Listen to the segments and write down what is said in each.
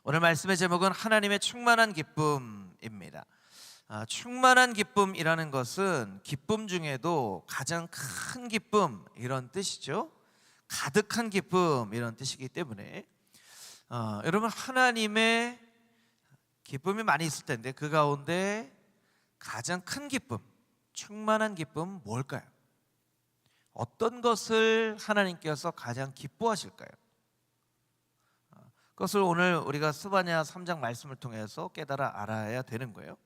오늘 말씀의 제목은 하나님의 충만한 기쁨입니다. 충만한 기쁨이라는 것은 기쁨 중에도 가장 큰 기쁨 이런 뜻이죠. 가득한 기쁨 이런 뜻이기 때문에 여러분, 하나님의 기쁨이 많이 있을 텐데 그 가운데 가장 큰 기쁨, 충만한 기쁨 뭘까요? 어떤 것을 하나님께서 가장 기뻐하실까요? 그것을 오늘 우리가 스바냐 3장 말씀을 통해서 깨달아 알아야 되는 거예요.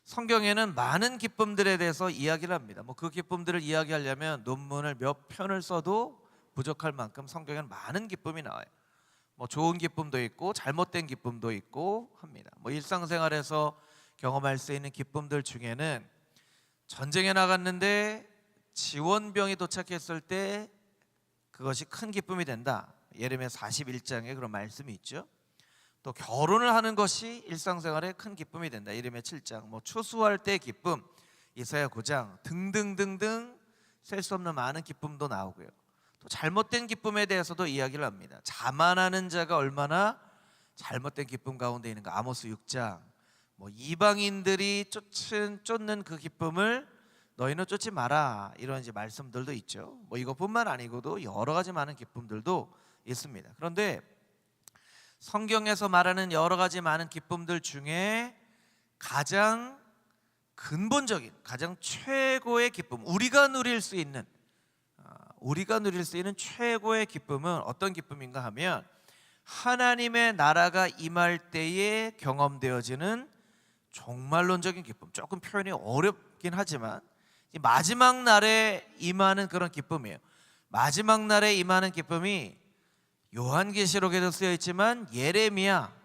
성경에는 많은 기쁨들에 대해서 이야기를 합니다. 그 기쁨들을 이야기하려면 논문을 몇 편을 써도 부족할 만큼 성경에는 많은 기쁨이 나와요. 좋은 기쁨도 있고 잘못된 기쁨도 있고 합니다. 일상생활에서 경험할 수 있는 기쁨들 중에는 전쟁에 나갔는데 지원병이 도착했을 때 그것이 큰 기쁨이 된다. 예레미야 41장에 그런 말씀이 있죠. 또 결혼을 하는 것이 일상생활에 큰 기쁨이 된다. 예레미야 7장, 추수할 때의 기쁨, 이사야 9장 등등등등 셀 수 없는 많은 기쁨도 나오고요. 또 잘못된 기쁨에 대해서도 이야기를 합니다. 자만하는 자가 얼마나 잘못된 기쁨 가운데 있는가. 아모스 6장, 이방인들이 쫓는 그 기쁨을 너희는 쫓지 마라, 이런 이제 말씀들도 있죠. 이것뿐만 아니고도 여러 가지 많은 기쁨들도 있습니다. 그런데 성경에서 말하는 여러 가지 많은 기쁨들 중에 가장 근본적인, 가장 최고의 기쁨, 우리가 누릴 수 있는 최고의 기쁨은 어떤 기쁨인가 하면 하나님의 나라가 임할 때에 경험되어지는 종말론적인 기쁨. 조금 표현이 어렵긴 하지만 마지막 날에 임하는 그런 기쁨이에요. 마지막 날에 임하는 기쁨이 요한계시록에도 쓰여 있지만 예레미야,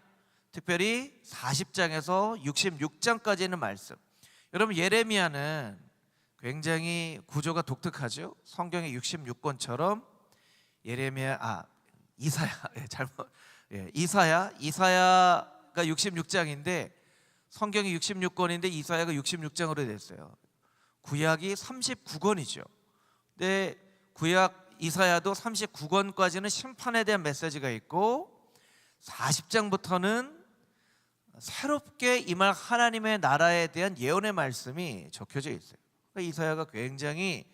특별히 40장에서 66장까지 있는 말씀. 여러분, 예레미야는 굉장히 구조가 독특하죠. 성경의 66권처럼 이사야가 66장인데 성경이 66권인데 이사야가 66장으로 됐어요. 구약이 39권이죠. 근데 구약 이사야도 39권까지는 심판에 대한 메시지가 있고 40장부터는 새롭게 임할 하나님의 나라에 대한 예언의 말씀이 적혀져 있어요. 그러니까 이사야가 굉장히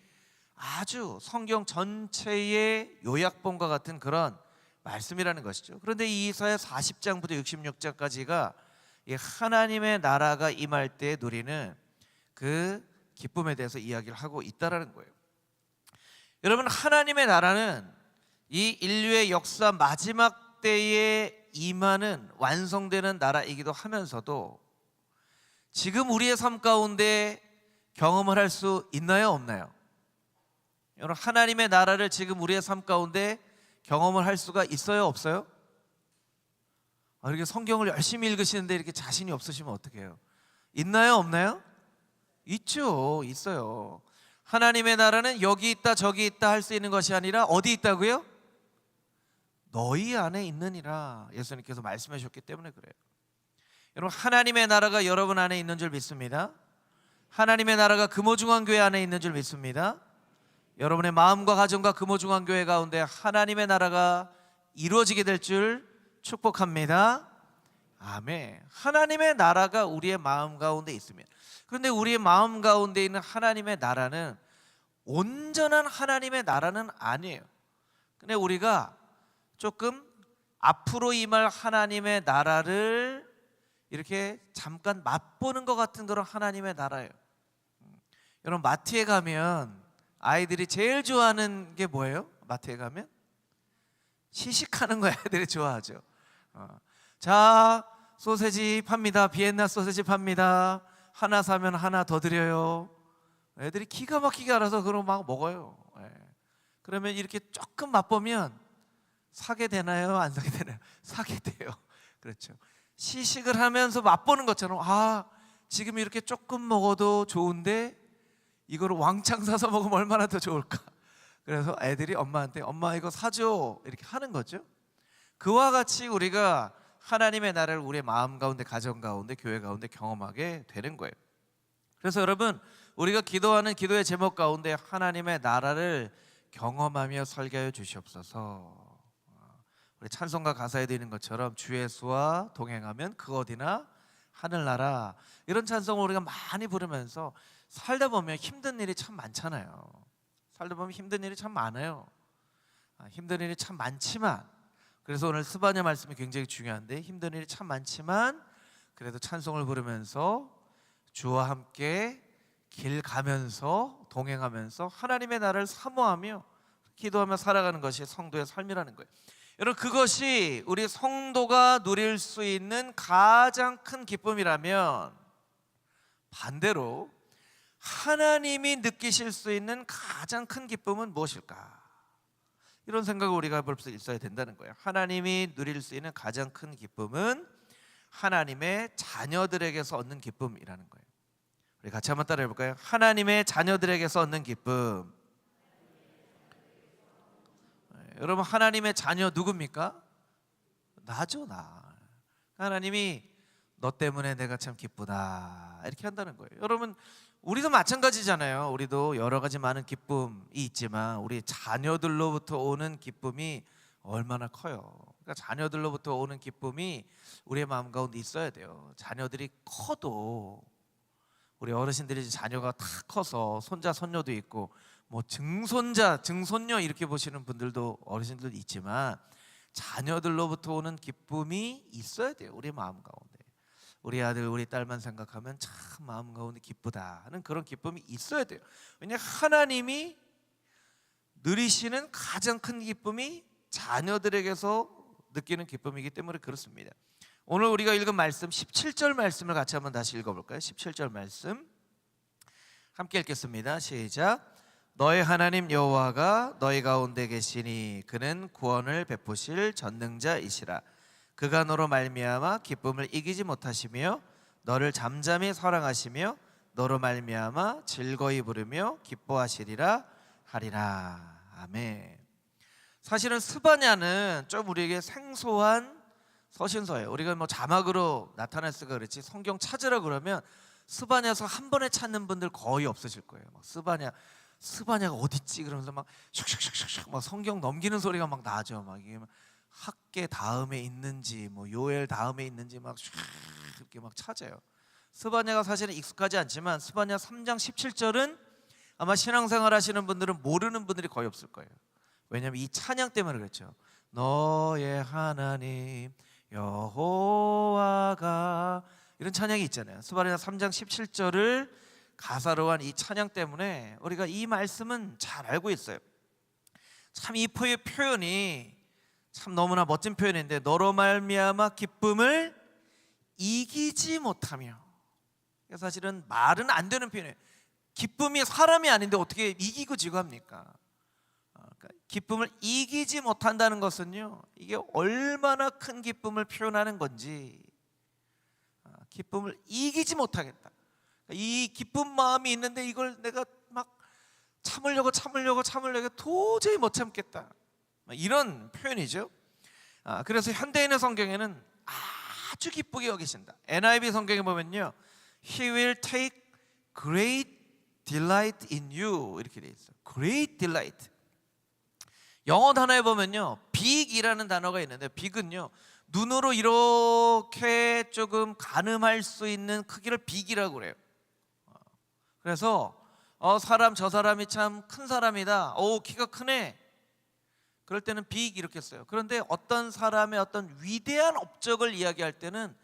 아주 성경 전체의 요약본과 같은 그런 말씀이라는 것이죠. 그런데 이 이사야 40장부터 66장까지가 하나님의 나라가 임할 때 누리는 그 기쁨에 대해서 이야기를 하고 있다는 거예요. 여러분, 하나님의 나라는 이 인류의 역사 마지막 때에 임하는 완성되는 나라이기도 하면서도 지금 우리의 삶 가운데 경험을 할 수 있나요, 없나요? 여러분, 하나님의 나라를 지금 우리의 삶 가운데 경험을 할 수가 있어요, 없어요? 이렇게 성경을 열심히 읽으시는데 이렇게 자신이 없으시면 어떡해요? 있나요, 없나요? 있죠, 있어요. 하나님의 나라는 여기 있다 저기 있다 할 수 있는 것이 아니라 어디 있다고요? 너희 안에 있느니라. 예수님께서 말씀해 주셨기 때문에 그래요. 여러분, 하나님의 나라가 여러분 안에 있는 줄 믿습니다. 하나님의 나라가 금호중앙교회 안에 있는 줄 믿습니다. 여러분의 마음과 가정과 금호중앙교회 가운데 하나님의 나라가 이루어지게 될 줄 축복합니다. 아멘. 하나님의 나라가 우리의 마음 가운데 있습니다. 그런데 우리의 마음 가운데 있는 하나님의 나라는 온전한 하나님의 나라는 아니에요. 근데 우리가 조금 앞으로 임할 하나님의 나라를 이렇게 잠깐 맛보는 것 같은 그런 하나님의 나라예요. 여러분, 마트에 가면 아이들이 제일 좋아하는 게 뭐예요? 마트에 가면 시식하는 거 애들이 좋아하죠. 자, 소세지 팝니다. 비엔나 소세지 팝니다. 하나 사면 하나 더 드려요. 애들이 기가 막히게 알아서 그런 막 먹어요. 그러면 이렇게 조금 맛보면 사게 되나요? 안 사게 되나요? 사게 돼요. 그렇죠. 시식을 하면서 맛보는 것처럼 지금 이렇게 조금 먹어도 좋은데 이거를 왕창 사서 먹으면 얼마나 더 좋을까. 그래서 애들이 엄마한테 엄마 이거 사줘 이렇게 하는 거죠. 그와 같이 우리가 하나님의 나라를 우리의 마음 가운데, 가정 가운데, 교회 가운데 경험하게 되는 거예요. 그래서 여러분, 우리가 기도하는 기도의 제목 가운데 하나님의 나라를 경험하며 살게 하여 주시옵소서. 우리 찬송가 가사에도 있는 것처럼 주 예수와 동행하면 그 어디나 하늘나라, 이런 찬송을 우리가 많이 부르면서 살다 보면 힘든 일이 참 많잖아요. 살다 보면 힘든 일이 참 많아요. 힘든 일이 참 많지만, 그래서 오늘 스바냐 말씀이 굉장히 중요한데, 힘든 일이 참 많지만 그래도 찬송을 부르면서 주와 함께 길 가면서 동행하면서 하나님의 나라를 사모하며 기도하며 살아가는 것이 성도의 삶이라는 거예요. 여러분, 그것이 우리 성도가 누릴 수 있는 가장 큰 기쁨이라면, 반대로 하나님이 느끼실 수 있는 가장 큰 기쁨은 무엇일까? 이런 생각을 우리가 볼 수 있어야 된다는 거예요. 하나님이 누릴 수 있는 가장 큰 기쁨은 하나님의 자녀들에게서 얻는 기쁨이라는 거예요. 우리 같이 한번 따라해 볼까요? 하나님의 자녀들에게서 얻는 기쁨. 여러분, 하나님의 자녀 누굽니까? 나죠, 나. 하나님이 너 때문에 내가 참 기쁘다, 이렇게 한다는 거예요. 여러분, 우리도 마찬가지잖아요. 우리도 여러 가지 많은 기쁨이 있지만 우리 자녀들로부터 오는 기쁨이 얼마나 커요. 그러니까 자녀들로부터 오는 기쁨이 우리의 마음 가운데 있어야 돼요. 자녀들이 커도, 우리 어르신들이 자녀가 다 커서 손자 손녀도 있고 뭐 증손자 증손녀 이렇게 보시는 분들도 어르신들도 있지만, 자녀들로부터 오는 기쁨이 있어야 돼요. 우리 마음 가운데 우리 아들 우리 딸만 생각하면 참 마음 가운데 기쁘다 하는 그런 기쁨이 있어야 돼요. 왜냐하면 하나님이 누리시는 가장 큰 기쁨이 자녀들에게서 느끼는 기쁨이기 때문에 그렇습니다. 오늘 우리가 읽은 말씀 17절 말씀을 같이 한번 다시 읽어볼까요? 17절 말씀 함께 읽겠습니다. 시작. 너의 하나님 여호와가 너희 가운데 계시니 그는 구원을 베푸실 전능자이시라. 그가 너로 말미암아 기쁨을 이기지 못하시며 너를 잠잠히 사랑하시며 너로 말미암아 즐거이 부르며 기뻐하시리라 하리라. 아멘. 사실은 스바냐는 좀 우리에게 생소한 서신서예요. 우리가 뭐 자막으로 나타냈을까 그랬지, 성경 찾으라 그러면 스바냐서 한 번에 찾는 분들 거의 없으실 거예요. 막 스바냐가 어딨지? 그러면서 막 슉슉슉슉 막 성경 넘기는 소리가 막 나죠. 막 이게 막 학계 다음에 있는지 뭐 요엘 다음에 있는지 막 슉 이렇게 막 찾아요. 스바냐가 사실은 익숙하지 않지만 스바냐 3장 17절은 아마 신앙생활 하시는 분들은 모르는 분들이 거의 없을 거예요. 왜냐하면 이 찬양 때문에 그렇죠. 너의 하나님 여호와가, 이런 찬양이 있잖아요. 스바냐 3장 17절을 가사로 한 이 찬양 때문에 우리가 이 말씀은 잘 알고 있어요. 참 이 표현이 참 너무나 멋진 표현인데, 너로 말미암아 기쁨을 이기지 못하며, 사실은 말은 안 되는 표현이에요. 기쁨이 사람이 아닌데 어떻게 이기고 지고 합니까? 그러니까 기쁨을 이기지 못한다는 것은요, 이게 얼마나 큰 기쁨을 표현하는 건지, 기쁨을 이기지 못하겠다. 이 기쁜 마음이 있는데 이걸 내가 막 참으려고 도저히 못 참겠다, 이런 표현이죠. 그래서 현대인의 성경에는 아주 기쁘게 여기신다. NIV 성경에 보면요, He will take great delight in you, 이렇게 돼 있어요. Great delight. 영어 단어에 보면요, big이라는 단어가 있는데, big은요 눈으로 이렇게 조금 가늠할 수 있는 크기를 big이라고 그래요. 그래서 저 사람이 참 큰 사람이다, 키가 크네, 그럴 때는 big 이렇게 써요. 그런데 어떤 사람의 어떤 위대한 업적을 이야기할 때는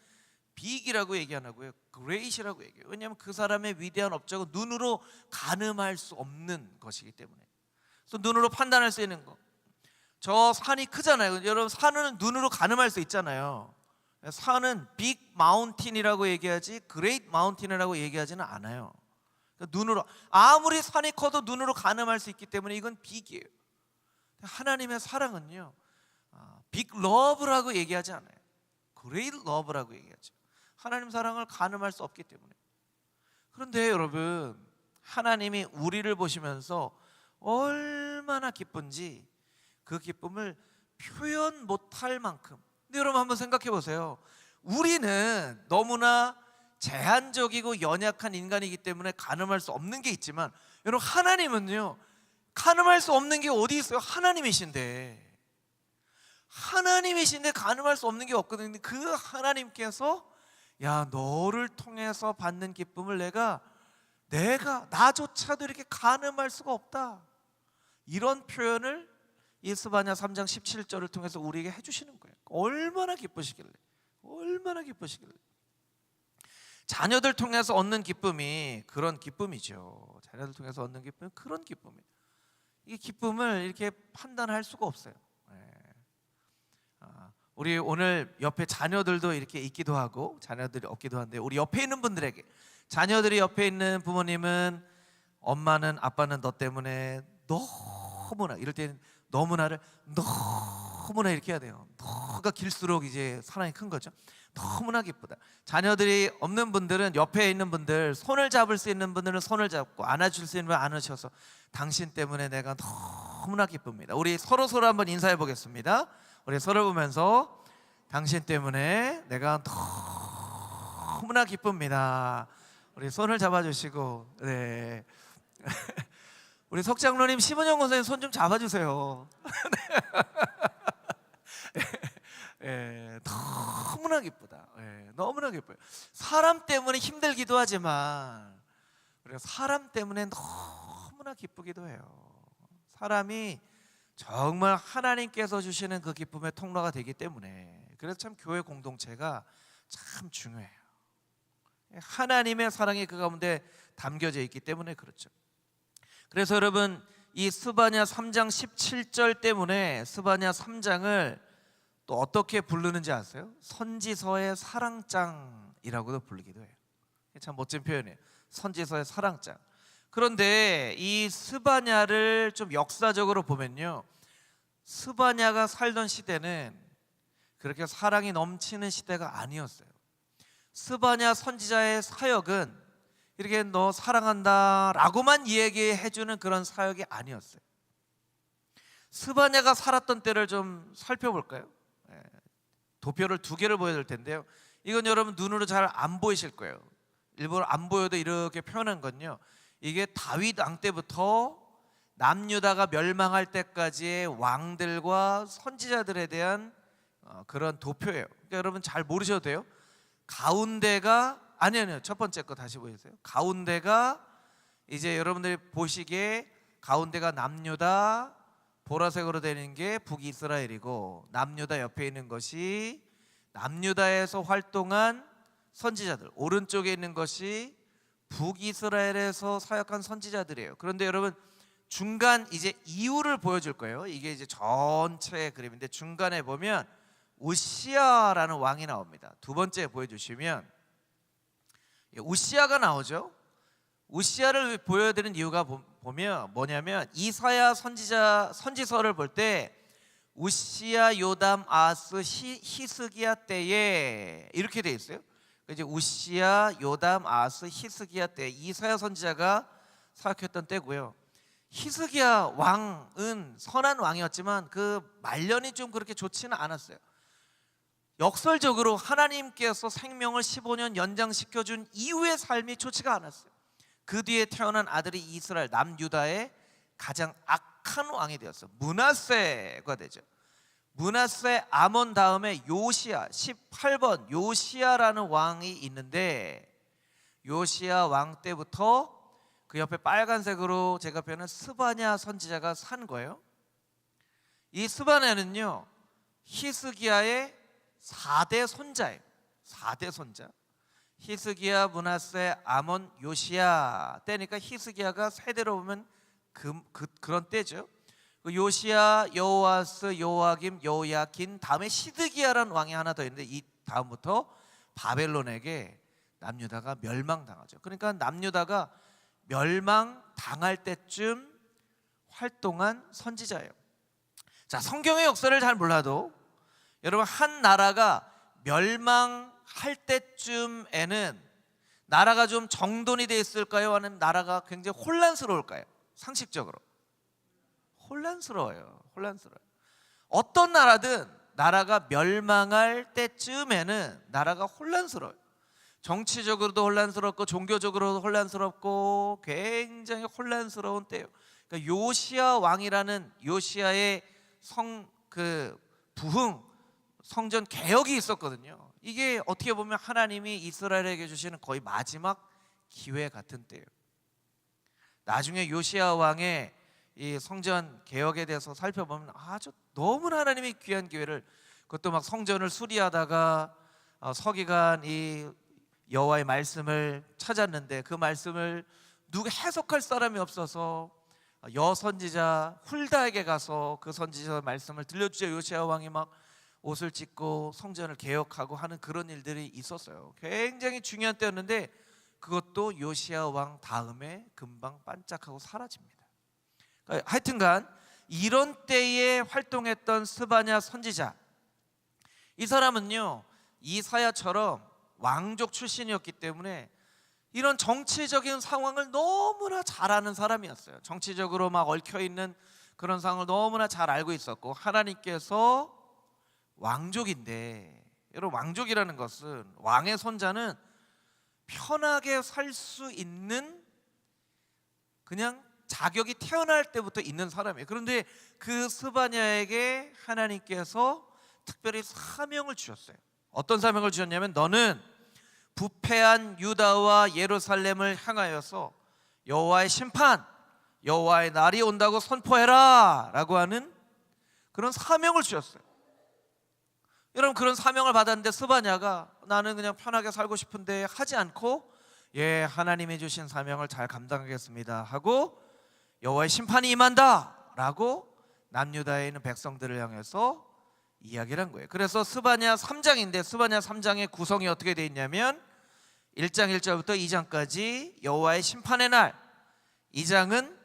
big이라고 얘기 안 하고요, great이라고 얘기해요. 왜냐하면 그 사람의 위대한 업적은 눈으로 가늠할 수 없는 것이기 때문에. 그래서 눈으로 판단할 수 있는 거, 저 산이 크잖아요. 여러분, 산은 눈으로 가늠할 수 있잖아요. 산은 big mountain이라고 얘기하지 great mountain이라고 얘기하지는 않아요. 눈으로, 아무리 산이 커도 눈으로 가늠할 수 있기 때문에 이건 big이에요. 하나님의 사랑은요, big love라고 얘기하지 않아요. great love라고 얘기하죠. 하나님 사랑을 가늠할 수 없기 때문에. 그런데 여러분, 하나님이 우리를 보시면서 얼마나 기쁜지 그 기쁨을 표현 못할 만큼. 근데 여러분 한번 생각해 보세요. 우리는 너무나 제한적이고 연약한 인간이기 때문에 가늠할 수 없는 게 있지만, 여러분 하나님은요, 가늠할 수 없는 게 어디 있어요? 하나님이신데 하나님이신데 가늠할 수 없는 게 없거든요. 그 하나님께서 야, 너를 통해서 받는 기쁨을 내가 나조차도 이렇게 가늠할 수가 없다, 이런 표현을 이 스바냐 3장 17절을 통해서 우리에게 해주시는 거예요. 얼마나 기쁘시길래, 얼마나 기쁘시길래. 자녀들 통해서 얻는 기쁨이 그런 기쁨이죠. 자녀들 통해서 얻는 기쁨은 그런 기쁨이에요. 이 기쁨을 이렇게 판단할 수가 없어요. 우리 오늘 옆에 자녀들도 이렇게 있기도 하고 자녀들이 없기도 한데, 우리 옆에 있는 분들에게, 자녀들이 옆에 있는 부모님은 엄마는 아빠는 너 때문에 너무나, 이럴 때는 너무나를 너무나 이렇게 해야 돼요. 너가 길수록 이제 사랑이 큰 거죠. 너무나 기쁘다. 자녀들이 없는 분들은 옆에 있는 분들, 손을 잡을 수 있는 분들은 손을 잡고 안아줄 수 있는 분은 안으셔서 당신 때문에 내가 너무나 기쁩니다. 우리 서로 한번 인사해 보겠습니다. 우리 서로 보면서 당신 때문에 내가 너무나 기쁩니다. 우리 손을 잡아주시고, 네. 우리 석장로님, 심은영 권사님 손 좀 잡아주세요. 너무나 기쁘다. 너무나 기뻐요. 사람 때문에 힘들기도 하지만 사람 때문에 너무나 기쁘기도 해요. 사람이 정말 하나님께서 주시는 그 기쁨의 통로가 되기 때문에, 그래서 참 교회 공동체가 참 중요해요. 하나님의 사랑이 그 가운데 담겨져 있기 때문에 그렇죠. 그래서 여러분, 이 스바냐 3장 17절 때문에 스바냐 3장을 또 어떻게 부르는지 아세요? 선지서의 사랑장이라고도 부르기도 해요. 참 멋진 표현이에요. 선지서의 사랑장. 그런데 이 스바냐를 좀 역사적으로 보면요, 스바냐가 살던 시대는 그렇게 사랑이 넘치는 시대가 아니었어요. 스바냐 선지자의 사역은 이렇게 너 사랑한다 라고만 얘기해주는 그런 사역이 아니었어요. 스바냐가 살았던 때를 좀 살펴볼까요? 도표를 2개를 보여드릴 텐데요, 이건 여러분 눈으로 잘 안 보이실 거예요. 일부러 안 보여도 이렇게 표현한 건요, 이게 다윗 왕 때부터 남유다가 멸망할 때까지의 왕들과 선지자들에 대한 그런 도표예요. 그러니까 여러분 잘 모르셔도 돼요. 가운데가 아니요, 첫 번째 거 다시 보여주세요. 가운데가 이제 여러분들이 보시기에 가운데가 남유다, 보라색으로 되는 게 북이스라엘이고, 남유다 옆에 있는 것이 남유다에서 활동한 선지자들, 오른쪽에 있는 것이 북이스라엘에서 사역한 선지자들이에요. 그런데 여러분, 중간 이제 이유를 보여줄 거예요. 이게 이제 전체 그림인데 중간에 보면 우시야라는 왕이 나옵니다. 2번째 보여주시면 우시야가 나오죠. 우시야를 보여드리는 이유가 보면 뭐냐면, 이사야 선지서를 볼 때 우시야, 요담, 아스, 히스기야 때에 이렇게 돼 있어요. 이제 우시야, 요담, 아스, 히스기야 때 이사야 선지자가 사역했던 때고요. 히스기야 왕은 선한 왕이었지만 그 말년이 좀 그렇게 좋지는 않았어요. 역설적으로 하나님께서 생명을 15년 연장시켜준 이후의 삶이 좋지가 않았어요. 그 뒤에 태어난 아들이 이스라엘 남유다의 가장 악한 왕이 되었어요. 므낫세가 되죠. 므낫세 아몬 다음에 요시야, 18번 요시야라는 왕이 있는데, 요시야 왕 때부터 그 옆에 빨간색으로 제가 표현한 스바냐 선지자가 산 거예요. 이 스바냐는요, 히스기야의 4대 손자예요. 4대 손자. 히스기야, 므낫세, 아몬, 요시야 때니까 히스기야가 세대로 보면 그런 때죠. 요시야, 여호아스, 요아김, 여호야킨, 다음에 시드기야라는 왕이 하나 더 있는데, 이 다음부터 바벨론에게 남유다가 멸망당하죠. 그러니까 남유다가 멸망당할 때쯤 활동한 선지자예요. 자, 성경의 역사를 잘 몰라도 여러분, 한 나라가 멸망할 때쯤에는 나라가 좀 정돈이 돼 있을까요? 아니면 나라가 굉장히 혼란스러울까요? 상식적으로 혼란스러워요. 어떤 나라든 나라가 멸망할 때쯤에는 나라가 혼란스러워요. 정치적으로도 혼란스럽고 종교적으로도 혼란스럽고 굉장히 혼란스러운 때예요. 그러니까 요시야 왕이라는 요시야의 부흥, 성전 개혁이 있었거든요. 이게 어떻게 보면 하나님이 이스라엘에게 주시는 거의 마지막 기회 같은 때예요. 나중에 요시야 왕의 이 성전 개혁에 대해서 살펴보면 아주 너무나 하나님이 귀한 기회를, 그것도 막 성전을 수리하다가 서기관 이 여호와의 말씀을 찾았는데 그 말씀을 누가 해석할 사람이 없어서 여선지자 훌다에게 가서 그 선지자 말씀을 들려주자 요시야 왕이 막 옷을 찢고 성전을 개혁하고 하는 그런 일들이 있었어요. 굉장히 중요한 때였는데 그것도 요시야 왕 다음에 금방 반짝하고 사라집니다. 하여튼간 이런 때에 활동했던 스바냐 선지자, 이 사람은요 이사야처럼 왕족 출신이었기 때문에 이런 정치적인 상황을 너무나 잘 아는 사람이었어요. 정치적으로 막 얽혀있는 그런 상황을 너무나 잘 알고 있었고, 하나님께서 왕족인데, 여러분 왕족이라는 것은, 왕의 손자는 편하게 살 수 있는 그냥 자격이 태어날 때부터 있는 사람이에요. 그런데 그 스바냐에게 하나님께서 특별히 사명을 주셨어요. 어떤 사명을 주셨냐면, 너는 부패한 유다와 예루살렘을 향하여서 여호와의 심판, 여호와의 날이 온다고 선포해라 라고 하는 그런 사명을 주셨어요. 여러분, 그런 사명을 받았는데 스바냐가 나는 그냥 편하게 살고 싶은데 하지 않고, 예, 하나님이 주신 사명을 잘 감당하겠습니다 하고 여호와의 심판이 임한다 라고 남유다에 있는 백성들을 향해서 이야기를 한 거예요. 그래서 스바냐 3장인데 스바냐 3장의 구성이 어떻게 되어 있냐면 1장 1절부터 2장까지 여호와의 심판의 날, 2장은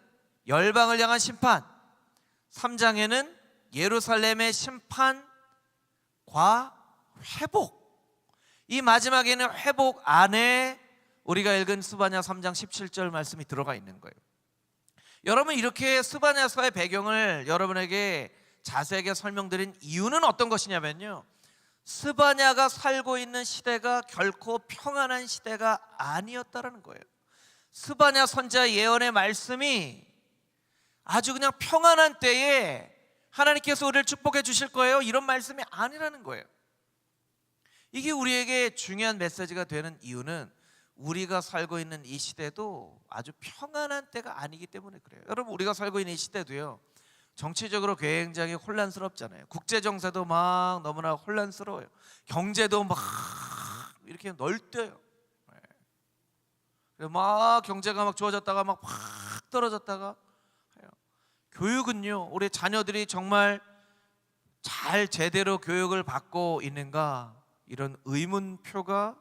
열방을 향한 심판, 3장에는 예루살렘의 심판과 회복, 이 마지막에는 회복 안에 우리가 읽은 스바냐 3장 17절 말씀이 들어가 있는 거예요. 여러분, 이렇게 스바냐서의 배경을 여러분에게 자세하게 설명드린 이유는 어떤 것이냐면요, 스바냐가 살고 있는 시대가 결코 평안한 시대가 아니었다라는 거예요. 스바냐 선지자 예언의 말씀이 아주 그냥 평안한 때에 하나님께서 우리를 축복해 주실 거예요, 이런 말씀이 아니라는 거예요. 이게 우리에게 중요한 메시지가 되는 이유는 우리가 살고 있는 이 시대도 아주 평안한 때가 아니기 때문에 그래요. 여러분, 우리가 살고 있는 이 시대도요, 정치적으로 굉장히 혼란스럽잖아요. 국제정세도 막 너무나 혼란스러워요. 경제도 막 이렇게 널뛰어요. 막 경제가 막 좋아졌다가 막 확 떨어졌다가 해요. 교육은요, 우리 자녀들이 정말 잘 제대로 교육을 받고 있는가, 이런 의문표가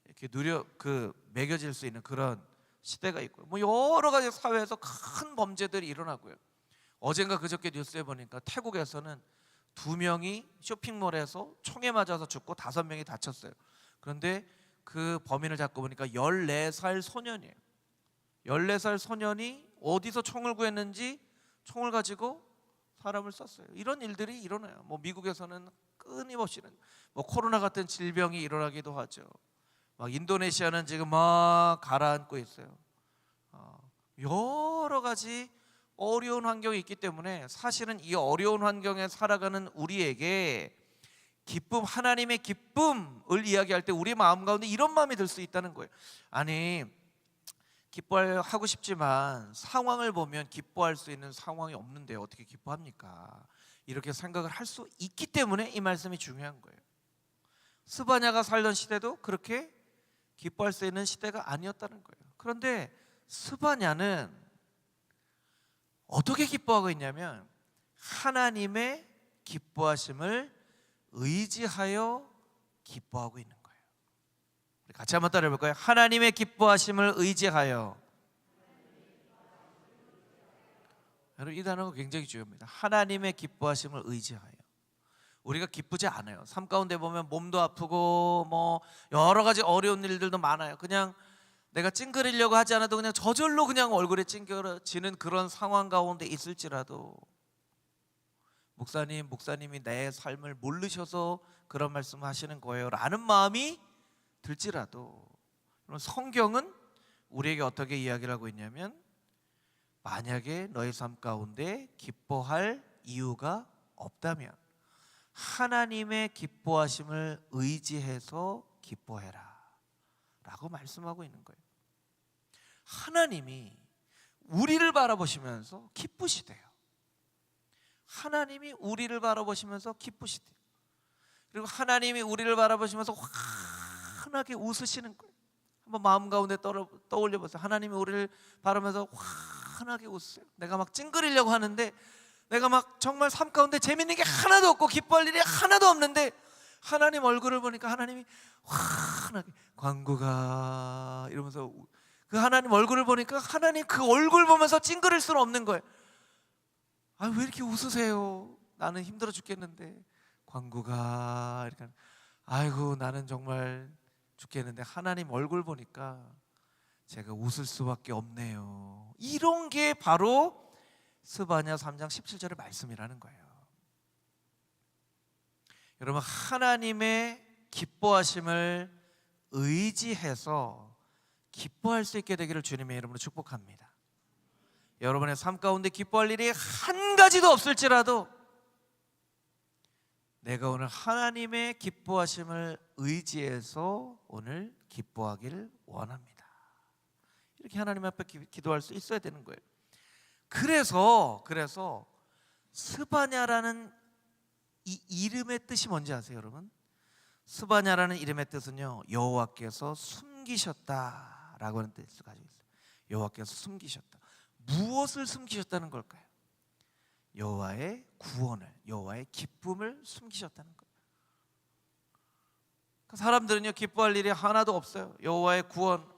이렇게 매겨질 수 있는 그런 시대가 있고요. 뭐 여러 가지 사회에서 큰 범죄들이 일어나고요. 어젠가 그저께 뉴스에 보니까 태국에서는 2명이 쇼핑몰에서 총에 맞아서 죽고 5명이 다쳤어요. 그런데 그 범인을 잡고 보니까 14살 소년이에요. 14살 소년이 어디서 총을 구했는지 총을 가지고 사람을 쐈어요. 이런 일들이 일어나요. 뭐 미국에서는 끊임없이는 뭐 코로나 같은 질병이 일어나기도 하죠. 막 인도네시아는 지금 막 가라앉고 있어요. 여러 가지 어려운 환경이 있기 때문에 사실은 이 어려운 환경에 살아가는 우리에게 기쁨, 하나님의 기쁨을 이야기할 때 우리 마음 가운데 이런 마음이 들 수 있다는 거예요. 아니, 기뻐하고 싶지만 상황을 보면 기뻐할 수 있는 상황이 없는데 어떻게 기뻐합니까? 이렇게 생각을 할 수 있기 때문에 이 말씀이 중요한 거예요. 스바냐가 살던 시대도 그렇게 기뻐할 수 있는 시대가 아니었다는 거예요. 그런데 스바냐는 어떻게 기뻐하고 있냐면 하나님의 기뻐하심을 의지하여 기뻐하고 있는 거예요. 우리 같이 한번 따라해 볼까요? 하나님의 기뻐하심을 의지하여. 여러분, 이 단어가 굉장히 중요합니다. 하나님의 기뻐하심을 의지하여. 우리가 기쁘지 않아요. 삶 가운데 보면 몸도 아프고 뭐 여러 가지 어려운 일들도 많아요. 그냥 내가 찡그리려고 하지 않아도 그냥 저절로 그냥 얼굴에 찡그러지는 그런 상황 가운데 있을지라도, 목사님이 내 삶을 모르셔서 그런 말씀 하시는 거예요 라는 마음이 들지라도, 성경은 우리에게 어떻게 이야기를 하고 있냐면, 만약에 너의 삶 가운데 기뻐할 이유가 없다면, 하나님의 기뻐하심을 의지해서 기뻐해라 라고 말씀하고 있는 거예요. 하나님이 우리를 바라보시면서 기쁘시대요. 하나님이 우리를 바라보시면서 기쁘시대요. 그리고 하나님이 우리를 바라보시면서 환하게 웃으시는 거예요. 한번 마음 가운데 떠올려 보세요. 하나님이 우리를 바라보면서 환하게 웃으세요. 내가 막 찡그리려고 하는데, 내가 막 정말 삶 가운데 재밌는 게 하나도 없고 기뻐할 일이 하나도 없는데, 하나님 얼굴을 보니까 하나님이 환하게 광구가 이러면서, 그 하나님 얼굴을 보니까 하나님 그 얼굴 보면서 찡그릴 수는 없는 거예요. 아, 왜 이렇게 웃으세요? 나는 힘들어 죽겠는데. 광구가 이렇게, 아이고 나는 정말 죽겠는데 하나님 얼굴 보니까 제가 웃을 수밖에 없네요. 이런 게 바로 스바냐 3장 17절의 말씀이라는 거예요. 여러분, 하나님의 기뻐하심을 의지해서 기뻐할 수 있게 되기를 주님의 이름으로 축복합니다. 여러분의 삶 가운데 기뻐할 일이 한 가지도 없을지라도 내가 오늘 하나님의 기뻐하심을 의지해서 오늘 기뻐하기를 원합니다. 이렇게 하나님 앞에 기도할 수 있어야 되는 거예요. 그래서 스바냐라는 이 이름의 뜻이 뭔지 아세요, 여러분? 스바냐라는 이름의 뜻은요, 여호와께서 숨기셨다라고 하는 뜻을 가지고 있어요. 여호와께서 숨기셨다. 무엇을 숨기셨다는 걸까요? 여호와의 구원을, 여호와의 기쁨을 숨기셨다는 거예요. 사람들은요, 기뻐할 일이 하나도 없어요. 여호와의 구원,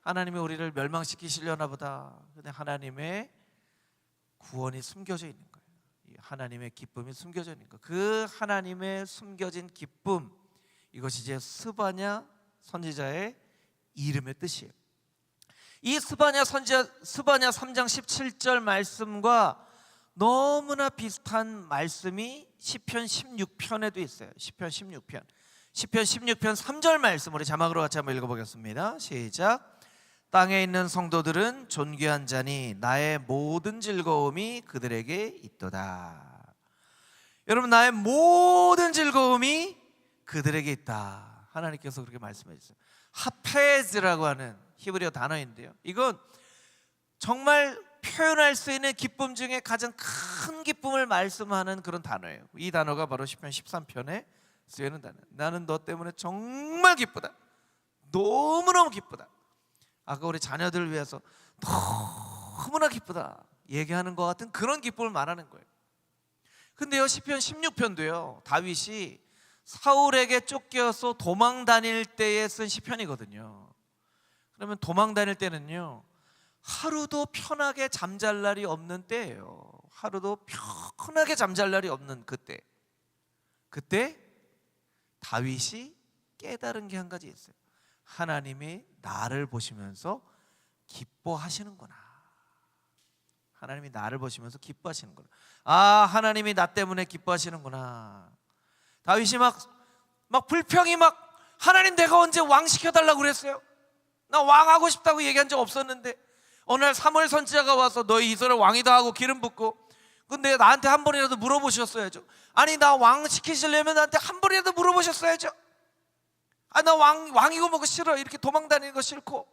하나님이 우리를 멸망시키시려나 보다. 근데 하나님의 구원이 숨겨져 있는 거예요. 하나님의 기쁨이 숨겨져 있는 거예요. 그 하나님의 숨겨진 기쁨, 이것이 이제 스바냐 선지자의 이름의 뜻이에요. 이 스바냐 3장 17절 말씀과 너무나 비슷한 말씀이 시편 16편에도 있어요. 시편 16편 3절 말씀, 우리 자막으로 같이 한번 읽어보겠습니다. 시작. 땅에 있는 성도들은 존귀한 자니 나의 모든 즐거움이 그들에게 있도다. 여러분, 나의 모든 즐거움이 그들에게 있다. 하나님께서 그렇게 말씀해 주세요. 하페즈라고 하는 히브리어 단어인데요, 이건 정말 표현할 수 있는 기쁨 중에 가장 큰 기쁨을 말씀하는 그런 단어예요. 이 단어가 바로 시편 13편에 쓰이는 단어예요. 나는 너 때문에 정말 기쁘다. 너무너무 기쁘다. 아까 우리 자녀들을 위해서 너무나 기쁘다 얘기하는 것 같은 그런 기쁨을 말하는 거예요. 근데요, 시편 16편도요, 다윗이 사울에게 쫓겨서 도망 다닐 때에 쓴 시편이거든요. 그러면 도망 다닐 때는요, 하루도 편하게 잠잘 날이 없는 때예요. 하루도 편하게 잠잘 날이 없는 그때 다윗이 깨달은 게 한 가지 있어요. 하나님이 나를 보시면서 기뻐하시는구나. 하나님이 나를 보시면서 기뻐하시는구나. 아, 하나님이 나 때문에 기뻐하시는구나. 다윗이 막 불평이 하나님, 내가 언제 왕 시켜달라고 그랬어요? 나 왕하고 싶다고 얘기한 적 없었는데 어느 날 사무엘 선지자가 와서 너희 이스라엘 왕이다 하고 기름 붓고, 근데 나한테 한 번이라도 물어보셨어야죠. 아니, 나 왕 시키시려면 나한테 한 번이라도 물어보셨어야죠. 아, 나 왕이고 뭐고 싫어. 이렇게 도망 다니는 거 싫고,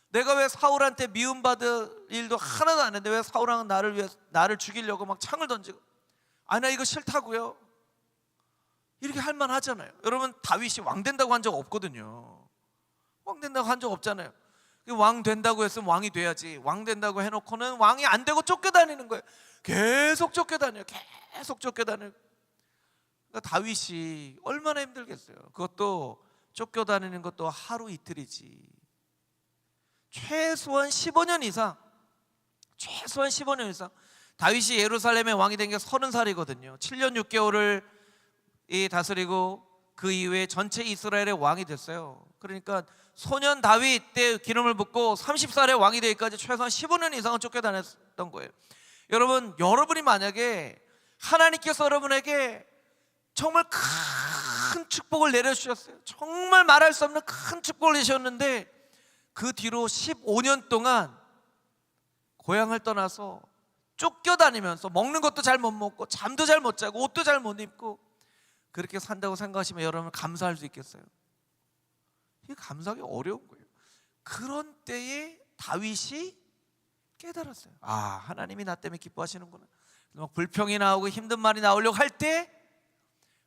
내가 왜 사울한테 미움받을 일도 하나도 안 했는데 왜 사울왕은 나를 죽이려고 막 창을 던지고, 아, 나 이거 싫다고요. 이렇게 할 만하잖아요. 여러분, 다윗이 왕 된다고 한 적 없거든요. 왕 된다고 한 적 없잖아요. 왕 된다고 했으면 왕이 돼야지. 왕 된다고 해놓고는 왕이 안 되고 쫓겨다니는 거예요. 계속 쫓겨다녀요. 그러니까 다윗이 얼마나 힘들겠어요. 그것도 쫓겨다니는 것도 하루 이틀이지. 최소한 15년 이상 다윗이 예루살렘의 왕이 된 게 30살이거든요 7년 6개월을 다스리고 그 이후에 전체 이스라엘의 왕이 됐어요. 그러니까 소년 다윗 때 기름을 붓고 30살에 왕이 되기까지 최소한 15년 이상은 쫓겨다녔던 거예요. 여러분이 만약에 하나님께서 여러분에게 정말 큰 축복을 내려주셨어요. 정말 말할 수 없는 큰 축복을 내셨는데 그 뒤로 15년 동안 고향을 떠나서 쫓겨다니면서 먹는 것도 잘 못 먹고 잠도 잘 못 자고 옷도 잘 못 입고 그렇게 산다고 생각하시면 여러분 감사할 수 있겠어요? 이게 감사하기 어려운 거예요. 그런 때에 다윗이 깨달았어요. 아, 하나님이 나 때문에 기뻐하시는구나. 막 불평이 나오고 힘든 말이 나오려고 할 때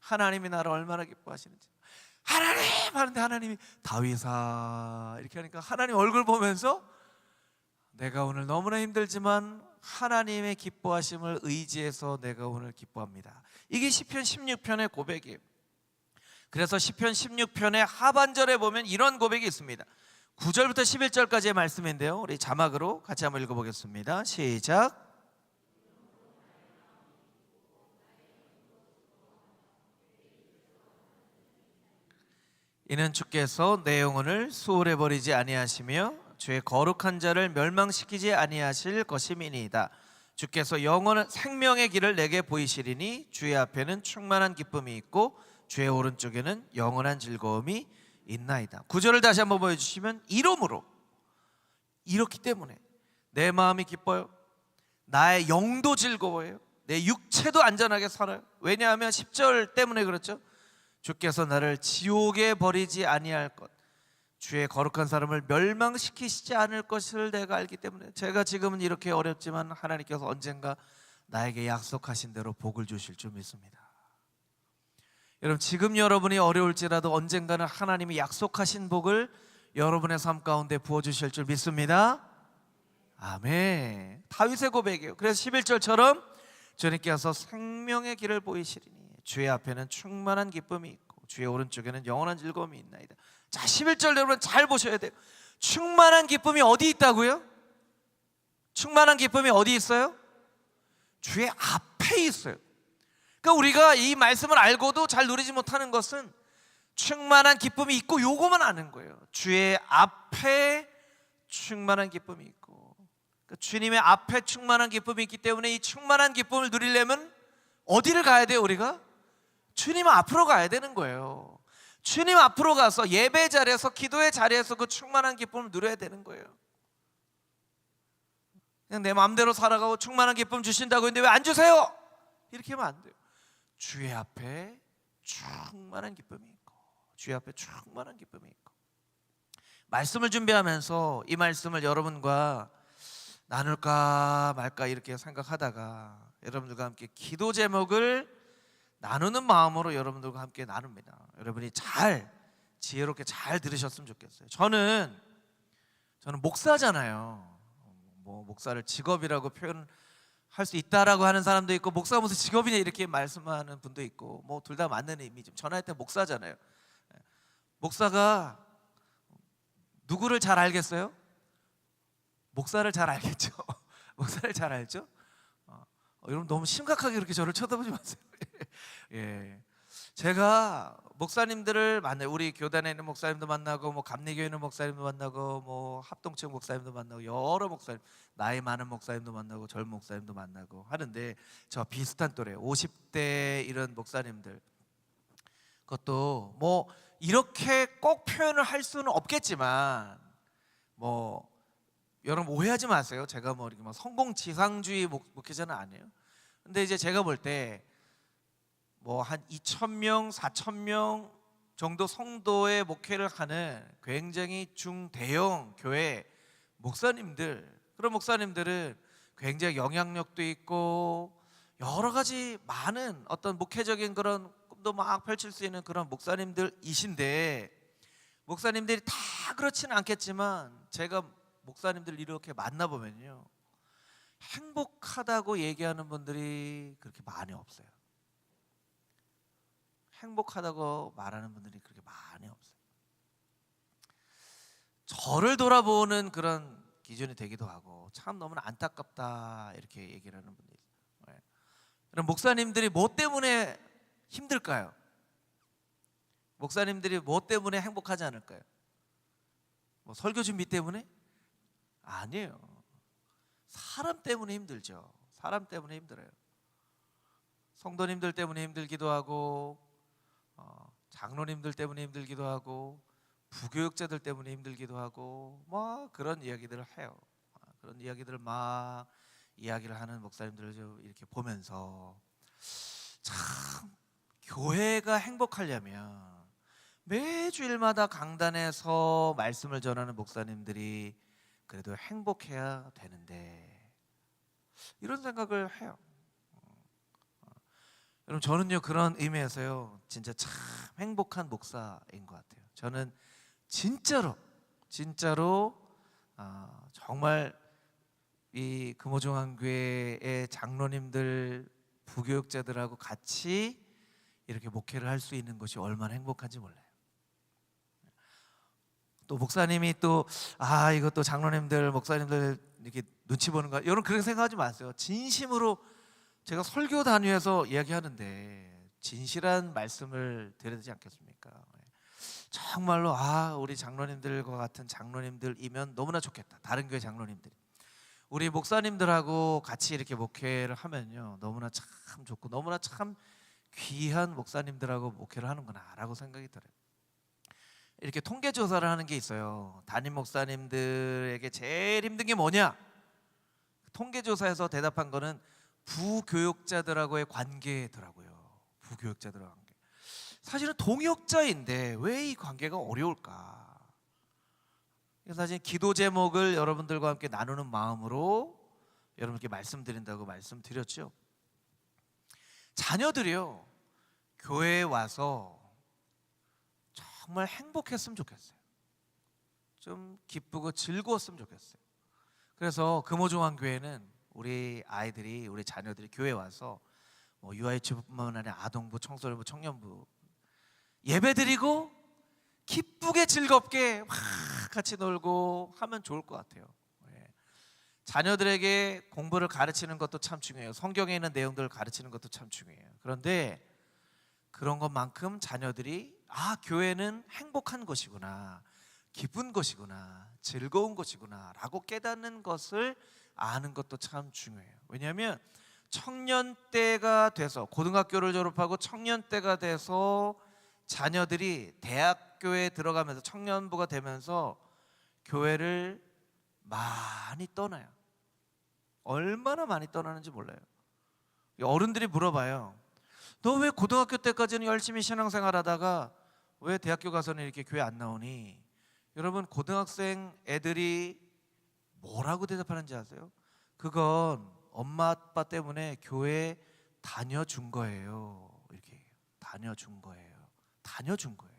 하나님이 나를 얼마나 기뻐하시는지, 하나님 하는데 하나님이 다윗아 이렇게 하니까 하나님 얼굴 보면서 내가 오늘 너무나 힘들지만 하나님의 기뻐하심을 의지해서 내가 오늘 기뻐합니다. 이게 시편 16편의 고백이에요. 그래서 시편 16편의 하반절에 보면 이런 고백이 있습니다. 9절부터 11절까지의 말씀인데요, 우리 자막으로 같이 한번 읽어보겠습니다. 시작. 이는 주께서 내 영혼을 수월해 버리지 아니하시며 주의 거룩한 자를 멸망시키지 아니하실 것임이니이다. 주께서 영원한 생명의 길을 내게 보이시리니 주의 앞에는 충만한 기쁨이 있고 주의 오른쪽에는 영원한 즐거움이 있나이다. 9절을 다시 한번 보여주시면, 이러므로, 이렇기 때문에 내 마음이 기뻐요, 나의 영도 즐거워요, 내 육체도 안전하게 살아요. 왜냐하면 10절 때문에 그렇죠. 주께서 나를 지옥에 버리지 아니할 것, 주의 거룩한 사람을 멸망시키시지 않을 것을 내가 알기 때문에. 제가 지금은 이렇게 어렵지만 하나님께서 언젠가 나에게 약속하신 대로 복을 주실 줄 믿습니다. 여러분, 지금 여러분이 어려울지라도 언젠가는 하나님이 약속하신 복을 여러분의 삶 가운데 부어주실 줄 믿습니다. 아멘. 다윗의 고백이에요. 그래서 11절처럼 주님께서 생명의 길을 보이시리니 주의 앞에는 충만한 기쁨이 있고 주의 오른쪽에는 영원한 즐거움이 있나이다. 자, 11절 여러분 잘 보셔야 돼요. 충만한 기쁨이 어디 있다고요? 충만한 기쁨이 어디 있어요? 주의 앞에 있어요. 그러니까 우리가 이 말씀을 알고도 잘 누리지 못하는 것은 충만한 기쁨이 있고 요거만 아는 거예요. 주의 앞에 충만한 기쁨이 있고, 그러니까 주님의 앞에 충만한 기쁨이 있기 때문에 이 충만한 기쁨을 누리려면 어디를 가야 돼요? 우리가 주님 앞으로 가야 되는 거예요. 주님 앞으로 가서 예배 자리에서, 기도의 자리에서 그 충만한 기쁨을 누려야 되는 거예요. 그냥 내 마음대로 살아가고 충만한 기쁨 주신다고 했는데 왜 안 주세요? 이렇게 하면 안 돼요. 주의 앞에 충만한 기쁨이 있고 주의 앞에 충만한 기쁨이 있고. 말씀을 준비하면서 이 말씀을 여러분과 나눌까 말까 이렇게 생각하다가 여러분들과 함께 기도 제목을 나누는 마음으로 여러분들과 함께 나눕니다. 여러분이 잘 지혜롭게 잘 들으셨으면 좋겠어요. 저는 목사잖아요. 뭐 목사를 직업이라고 표현할 수 있다라고 하는 사람도 있고, 목사가 무슨 직업이냐 이렇게 말씀하는 분도 있고, 뭐 둘 다 맞는 의미죠. 전할 때 목사잖아요. 목사가 누구를 잘 알겠어요? 목사를 잘 알겠죠. 목사를 잘 알죠. 여러분 너무 심각하게 그렇게 저를 쳐다보지 마세요. 예, 제가 목사님들을 만나요. 우리 교단에 있는 목사님도 만나고, 뭐 감리교회 있는 목사님도 만나고, 뭐 합동층 목사님도 만나고, 여러 목사님, 나이 많은 목사님도 만나고, 젊은 목사님도 만나고 하는데, 저 비슷한 또래 50대 이런 목사님들, 그것도 뭐 이렇게 꼭 표현을 할 수는 없겠지만, 뭐 여러분 오해하지 마세요. 제가 뭐 이렇게 막 성공지상주의 목회자는 아니에요. 근데 이제 제가 볼 때 뭐 한 2,000명, 4,000명 정도 성도의 목회를 하는 굉장히 중대형 교회 목사님들, 그런 목사님들은 굉장히 영향력도 있고 여러 가지 많은 어떤 목회적인 그런 꿈도 막 펼칠 수 있는 그런 목사님들이신데, 목사님들이 다 그렇지는 않겠지만 제가 목사님들 이렇게 만나보면요, 행복하다고 얘기하는 분들이 그렇게 많이 없어요. 행복하다고 말하는 분들이 그렇게 많이 없어요. 저를 돌아보는 그런 기준이 되기도 하고, 참 너무나 안타깝다 이렇게 얘기를 하는 분들이 있어요. 그럼 목사님들이 뭐 때문에 힘들까요? 목사님들이 뭐 때문에 행복하지 않을까요? 뭐 설교 준비 때문에? 아니에요. 사람 때문에 힘들죠. 사람 때문에 힘들어요. 성도님들 때문에 힘들기도 하고, 장로님들 때문에 힘들기도 하고, 부교육자들 때문에 힘들기도 하고, 뭐 그런 이야기들을 해요. 그런 이야기들을 막 이야기를 하는 목사님들을 좀 이렇게 보면서 참 교회가 행복하려면 매주일마다 강단에서 말씀을 전하는 목사님들이 그래도 행복해야 되는데, 이런 생각을 해요. 여러분, 저는요 그런 의미에서요 진짜 참 행복한 목사인 것 같아요. 저는 진짜로 정말 이 금호중앙교회의 장로님들, 부교육자들하고 같이 이렇게 목회를 할 수 있는 것이 얼마나 행복한지 몰라요. 또 목사님이 또 이것도 장로님들, 목사님들 이렇게 눈치 보는 거, 여러분 그렇게 생각하지 마세요. 진심으로 제가 설교 단위에서 이야기하는데 진실한 말씀을 드려야 되지 않겠습니까? 정말로 우리 장로님들과 같은 장로님들이면 너무나 좋겠다. 다른 교회 장로님들이 우리 목사님들하고 같이 이렇게 목회를 하면요 너무나 참 좋고 너무나 참 귀한 목사님들하고 목회를 하는구나 라고 생각이 들어요. 이렇게 통계 조사를 하는 게 있어요. 담임 목사님들에게 제일 힘든 게 뭐냐? 통계 조사에서 대답한 거는 부교육자들하고의 관계더라고요. 부교육자들하고 관계. 사실은 동역자인데 왜 이 관계가 어려울까? 사실 기도 제목을 여러분들과 함께 나누는 마음으로 여러분께 말씀드린다고 말씀드렸죠. 자녀들이요 교회에 와서 정말 행복했으면 좋겠어요. 좀 기쁘고 즐거웠으면 좋겠어요. 그래서 금호중앙교회는 우리 아이들이, 우리 자녀들이 교회에 와서 유아유치부뿐만 아니라 아동부, 청소년부, 청년부 예배드리고 기쁘게 즐겁게 막 같이 놀고 하면 좋을 것 같아요. 자녀들에게 공부를 가르치는 것도 참 중요해요. 성경에 있는 내용들을 가르치는 것도 참 중요해요. 그런데 그런 것만큼 자녀들이 교회는 행복한 것이구나, 기쁜 것이구나, 즐거운 것이구나 라고 깨닫는 것을 아는 것도 참 중요해요. 왜냐하면 청년 때가 돼서, 고등학교를 졸업하고 청년 때가 돼서 자녀들이 대학교에 들어가면서 청년부가 되면서 교회를 많이 떠나요. 얼마나 많이 떠나는지 몰라요. 어른들이 물어봐요. 너 왜 고등학교 때까지는 열심히 신앙생활 하다가 왜 대학교 가서는 이렇게 교회 안 나오니? 여러분, 고등학생 애들이 뭐라고 대답하는지 아세요? 그건 엄마 아빠 때문에 교회 다녀준 거예요. 이렇게 얘기해요. 다녀준 거예요. 다녀준 거예요.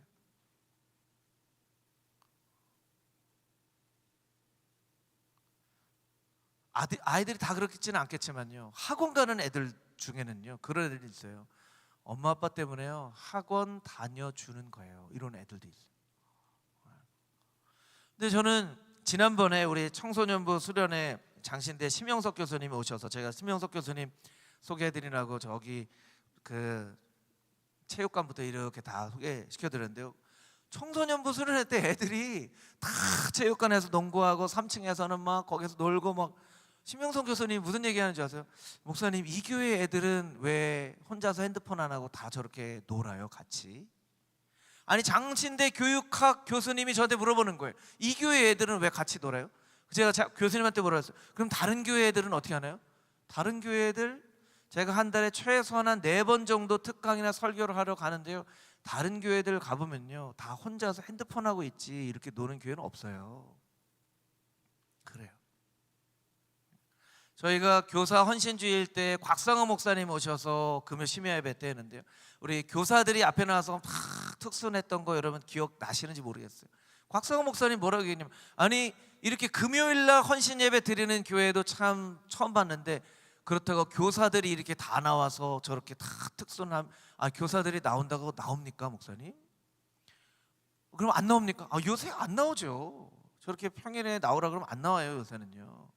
아이들이 다 그렇지는 않겠지만요, 학원 가는 애들 중에는요 그런 애들이 있어요. 엄마 아빠 때문에요 학원 다녀주는 거예요. 이런 애들도 있어요. 근데 저는 지난번에 우리 청소년부 수련회 장신대 심영석 교수님이 오셔서 제가 심영석 교수님 소개해드리라고 저기 그 체육관부터 이렇게 다 소개시켜드렸는데요, 청소년부 수련회 때 애들이 다 체육관에서 농구하고 3층에서는 막 거기서 놀고 막, 심영성 교수님 무슨 얘기하는지 아세요? 목사님, 이 교회 애들은 왜 혼자서 핸드폰 안 하고 다 저렇게 놀아요 같이? 아니, 장신대 교육학 교수님이 저한테 물어보는 거예요. 이 교회 애들은 왜 같이 놀아요? 제가 교수님한테 물어봤어요. 그럼 다른 교회 애들은 어떻게 하나요? 다른 교회 애들, 제가 한 달에 최소한 한 4번 정도 특강이나 설교를 하러 가는데요, 다른 교회들 가보면요 다 혼자서 핸드폰 하고 있지 이렇게 노는 교회는 없어요. 그래요. 저희가 교사 헌신주일 때 곽상호 목사님 오셔서 금요 심야 예배 때 했는데요, 우리 교사들이 앞에 나와서 막 특순했던 거 여러분 기억나시는지 모르겠어요. 곽상호 목사님 뭐라고 얘기했냐면, 아니 이렇게 금요일날 헌신 예배 드리는 교회도 참 처음 봤는데 그렇다고 교사들이 이렇게 다 나와서 저렇게 다 특순함, 교사들이 나온다고 나옵니까 목사님? 그럼 안 나옵니까? 요새 안 나오죠. 저렇게 평일에 나오라 그러면 안 나와요 요새는요.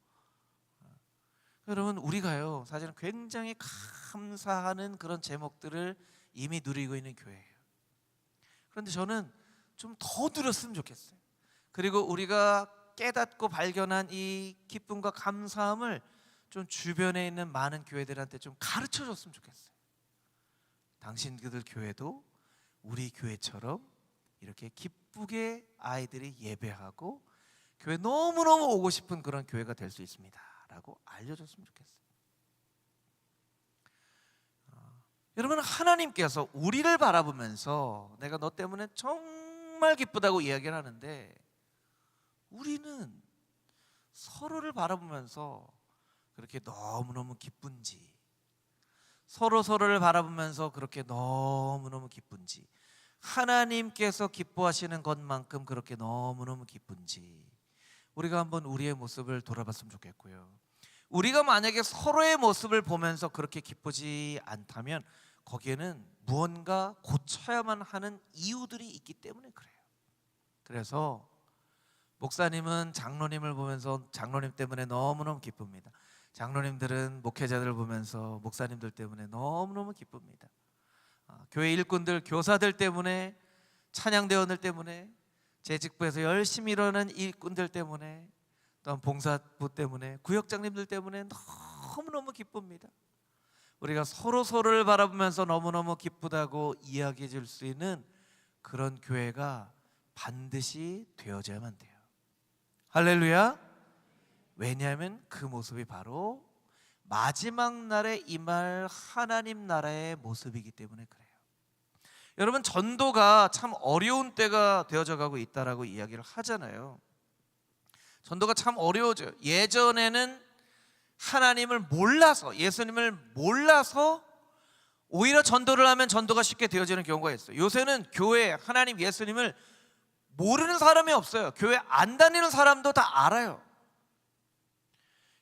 여러분, 우리가요 사실은 굉장히 감사하는 그런 제목들을 이미 누리고 있는 교회예요. 그런데 저는 좀 더 누렸으면 좋겠어요. 그리고 우리가 깨닫고 발견한 이 기쁨과 감사함을 좀 주변에 있는 많은 교회들한테 좀 가르쳐 줬으면 좋겠어요. 당신들 교회도 우리 교회처럼 이렇게 기쁘게 아이들이 예배하고 교회 너무너무 오고 싶은 그런 교회가 될 수 있습니다 라고 알려줬으면 좋겠어요. 여러분, 하나님께서 우리를 바라보면서 내가 너 때문에 정말 기쁘다고 이야기를 하는데, 우리는 서로를 바라보면서 그렇게 너무너무 기쁜지, 서로를 바라보면서 그렇게 너무너무 기쁜지, 하나님께서 기뻐하시는 것만큼 그렇게 너무너무 기쁜지, 우리가 한번 우리의 모습을 돌아봤으면 좋겠고요. 우리가 만약에 서로의 모습을 보면서 그렇게 기쁘지 않다면 거기에는 무언가 고쳐야만 하는 이유들이 있기 때문에 그래요. 그래서 목사님은 장로님을 보면서 장로님 때문에 너무너무 기쁩니다. 장로님들은 목회자들을 보면서 목사님들 때문에 너무너무 기쁩니다. 교회 일꾼들, 교사들 때문에, 찬양대원들 때문에, 재직부에서 열심히 일하는 일꾼들 때문에, 또한 봉사부 때문에, 구역장님들 때문에 너무너무 기쁩니다. 우리가 서로를 바라보면서 너무너무 기쁘다고 이야기해 줄 수 있는 그런 교회가 반드시 되어져야만 돼요. 할렐루야. 왜냐하면 그 모습이 바로 마지막 날에 임할 하나님 나라의 모습이기 때문에 그래요. 여러분, 전도가 참 어려운 때가 되어져 가고 있다라고 이야기를 하잖아요. 전도가 참 어려워져요. 예전에는 하나님을 몰라서, 예수님을 몰라서 오히려 전도를 하면 전도가 쉽게 되어지는 경우가 있어요. 요새는 교회, 하나님, 예수님을 모르는 사람이 없어요. 교회 안 다니는 사람도 다 알아요.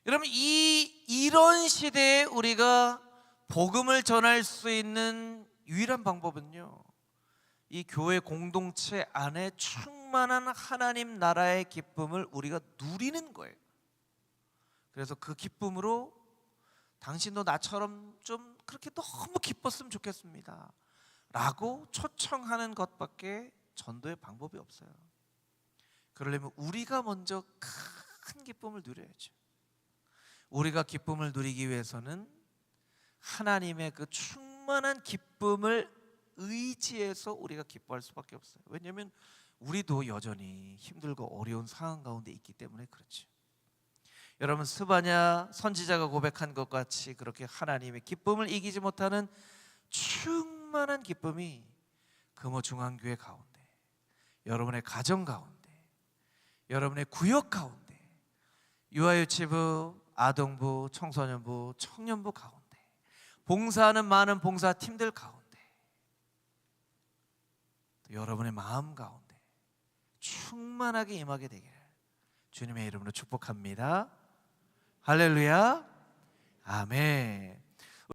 여러분, 이런 시대에 우리가 복음을 전할 수 있는 유일한 방법은요, 이 교회 공동체 안에 충만한 하나님 나라의 기쁨을 우리가 누리는 거예요. 그래서 그 기쁨으로 당신도 나처럼 좀 그렇게 너무 기뻤으면 좋겠습니다 라고 초청하는 것밖에 전도의 방법이 없어요. 그러려면 우리가 먼저 큰 기쁨을 누려야죠. 우리가 기쁨을 누리기 위해서는 하나님의 그 충만한 기쁨을 의지해서 우리가 기뻐할 수밖에 없어요. 왜냐하면 우리도 여전히 힘들고 어려운 상황 가운데 있기 때문에 그렇죠. 여러분, 스바냐 선지자가 고백한 것 같이 그렇게 하나님의 기쁨을 이기지 못하는 충만한 기쁨이 금호 중앙교회 가운데, 여러분의 가정 가운데, 여러분의 구역 가운데, 유아유치부, 아동부, 청소년부, 청년부 가운데, 봉사하는 많은 봉사팀들 가운데, 또 여러분의 마음 가운데 충만하게 임하게 되기를 주님의 이름으로 축복합니다. 할렐루야. 아멘.